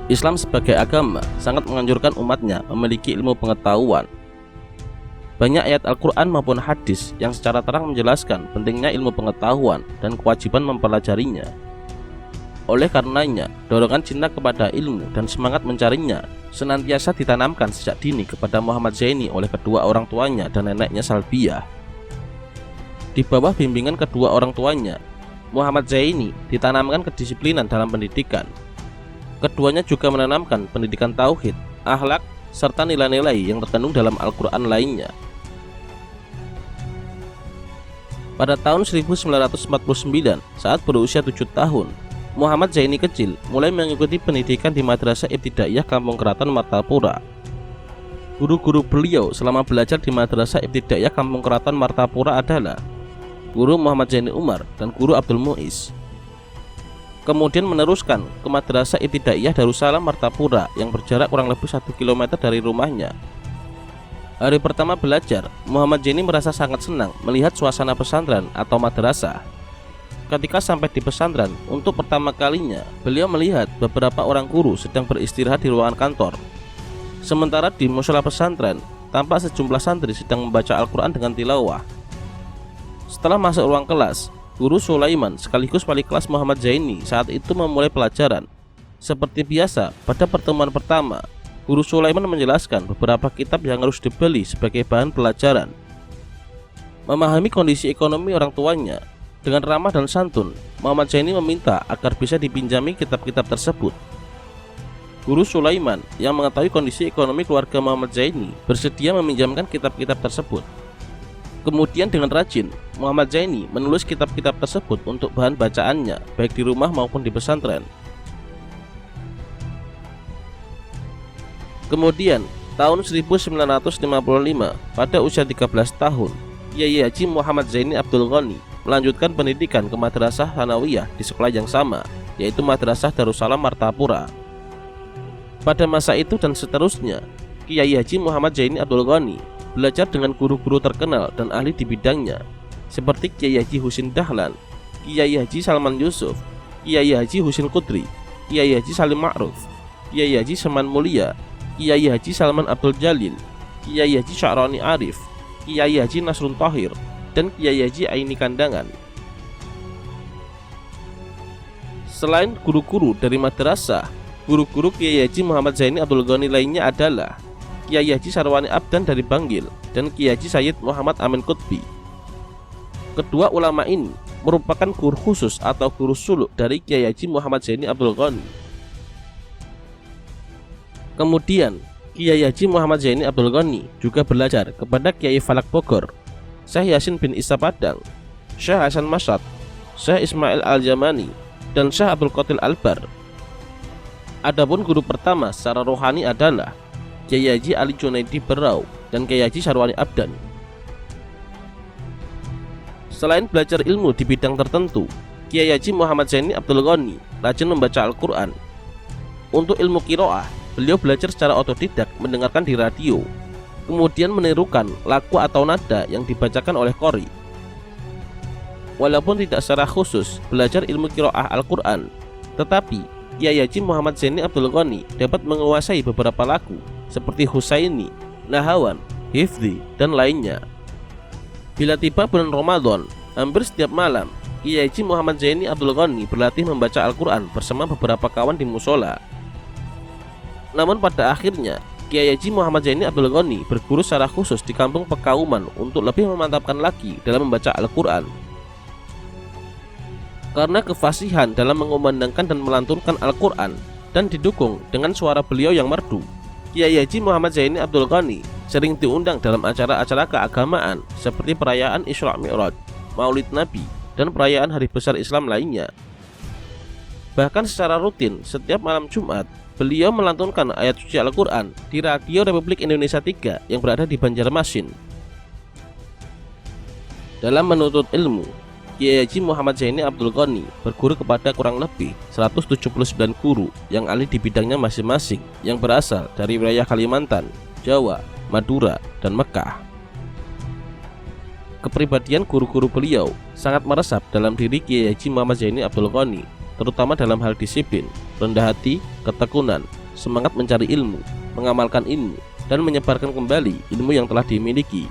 Islam sebagai agama sangat menganjurkan umatnya memiliki ilmu pengetahuan. Banyak ayat Al-Quran maupun hadis yang secara terang menjelaskan pentingnya ilmu pengetahuan dan kewajiban mempelajarinya. Oleh karenanya, dorongan cinta kepada ilmu dan semangat mencarinya senantiasa ditanamkan sejak dini kepada Muhammad Zaini oleh kedua orang tuanya dan neneknya Salbiyah. Di bawah bimbingan kedua orang tuanya, Muhammad Zaini ditanamkan kedisiplinan dalam pendidikan. Keduanya juga menanamkan pendidikan tauhid, akhlak, serta nilai-nilai yang terkandung dalam Al-Quran lainnya. Pada tahun 1949, saat berusia 7 tahun, Muhammad Zaini kecil mulai mengikuti pendidikan di Madrasah Ibtidaiyah Kampung Keraton Martapura. Guru-guru beliau selama belajar di Madrasah Ibtidaiyah Kampung Keraton Martapura adalah Guru Muhammad Zaini Umar dan Guru Abdul Muiz. Kemudian meneruskan ke Madrasah Ibtidaiyah Darussalam Martapura yang berjarak kurang lebih 1 km dari rumahnya. Hari pertama belajar, Muhammad Zaini merasa sangat senang melihat suasana pesantren atau madrasah. Ketika sampai di pesantren, untuk pertama kalinya beliau melihat beberapa orang guru sedang beristirahat di ruangan kantor. Sementara di mushola pesantren, tampak sejumlah santri sedang membaca Al-Quran dengan tilawah. Setelah masuk ruang kelas, Guru Sulaiman sekaligus wali kelas Muhammad Zaini saat itu memulai pelajaran. Seperti biasa, pada pertemuan pertama, Guru Sulaiman menjelaskan beberapa kitab yang harus dibeli sebagai bahan pelajaran. Memahami kondisi ekonomi orang tuanya, dengan ramah dan santun, Muhammad Zaini meminta agar bisa dipinjami kitab-kitab tersebut. Guru Sulaiman yang mengetahui kondisi ekonomi keluarga Muhammad Zaini bersedia meminjamkan kitab-kitab tersebut. Kemudian dengan rajin, Muhammad Zaini menulis kitab-kitab tersebut untuk bahan bacaannya, baik di rumah maupun di pesantren. Kemudian, tahun 1955, pada usia 13 tahun, Kiai Haji Muhammad Zaini Abdul Ghani melanjutkan pendidikan ke Madrasah Tsanawiyah di sekolah yang sama, yaitu Madrasah Darussalam Martapura. Pada masa itu dan seterusnya, Kiai Haji Muhammad Zaini Abdul Ghani belajar dengan guru-guru terkenal dan ahli di bidangnya, seperti Kiai Haji Husin Dahlan, Kiai Haji Salman Yusuf, Kiai Haji Husin Qudri, Kiai Haji Salim Ma'ruf, Kiai Haji Seman Mulia, Kiai Haji Salman Abdul Jalil, Kiai Haji Sya'roni Arif, Kiai Haji Nasrun Thahir, dan Kiai Haji Aini Kandangan. Selain guru-guru dari madrasah, guru-guru Kiai Haji Muhammad Zaini Abdul Ghani lainnya adalah Kiai Haji Sarwani Abdan dari Banggil dan Kiai Haji Sayyid Muhammad Amin Qutbi. Kedua ulama ini merupakan guru khusus atau guru suluk dari Kiai Haji Muhammad Zaini Abdul Ghani. Kemudian, Kiai Haji Muhammad Zaini Abdul Ghani juga belajar kepada Kiai Falak Bogor, Syekh Yasin bin Isa Padang, Syekh Hasan Masyad, Syekh Ismail Al-Jamani, dan Syekh Abdul Qatil Albar. Adapun guru pertama secara rohani adalah Kiai Haji Ali Junaidi Berau dan Kiai Haji Sarwani Abdan. Selain belajar ilmu di bidang tertentu, Kiai Haji Muhammad Zaini Abdul Ghani rajin membaca Al-Quran. Untuk ilmu qiraah, beliau belajar secara otodidak mendengarkan di radio, kemudian menirukan lagu atau nada yang dibacakan oleh qori. Walaupun tidak secara khusus belajar ilmu qiraah Al-Quran, tetapi Kiai Haji Muhammad Zaini Abdul Ghani dapat menguasai beberapa lagu seperti Husaini, Nahawan, Hifdzi, dan lainnya. Bila tiba bulan Ramadan, hampir setiap malam Kiai Haji Muhammad Zaini Abdul Ghani berlatih membaca Al-Quran bersama beberapa kawan di musola. Namun pada akhirnya, Kiai Haji Muhammad Zaini Abdul Ghani berguru secara khusus di kampung Pekauman untuk lebih memantapkan lagi dalam membaca Al-Quran. Karena kefasihan dalam mengumandangkan dan melantunkan Al-Quran dan didukung dengan suara beliau yang merdu, Kiai Haji Muhammad Zaini Abdul Ghani sering diundang dalam acara-acara keagamaan seperti perayaan Isra Mi'raj, Maulid Nabi, dan perayaan hari besar Islam lainnya. Bahkan secara rutin setiap malam Jumat, beliau melantunkan ayat suci Al-Quran di Radio Republik Indonesia 3 yang berada di Banjarmasin. Dalam menuntut ilmu, Kiai Haji Muhammad Zaini Abdul Ghani berguru kepada kurang lebih 179 guru yang ahli di bidangnya masing-masing yang berasal dari wilayah Kalimantan, Jawa, Madura, dan Mekah. Kepribadian guru-guru beliau sangat meresap dalam diri Kiai Haji Muhammad Zaini Abdul Ghani, terutama dalam hal disiplin, rendah hati, ketekunan, semangat mencari ilmu, mengamalkan ilmu, dan menyebarkan kembali ilmu yang telah dimiliki.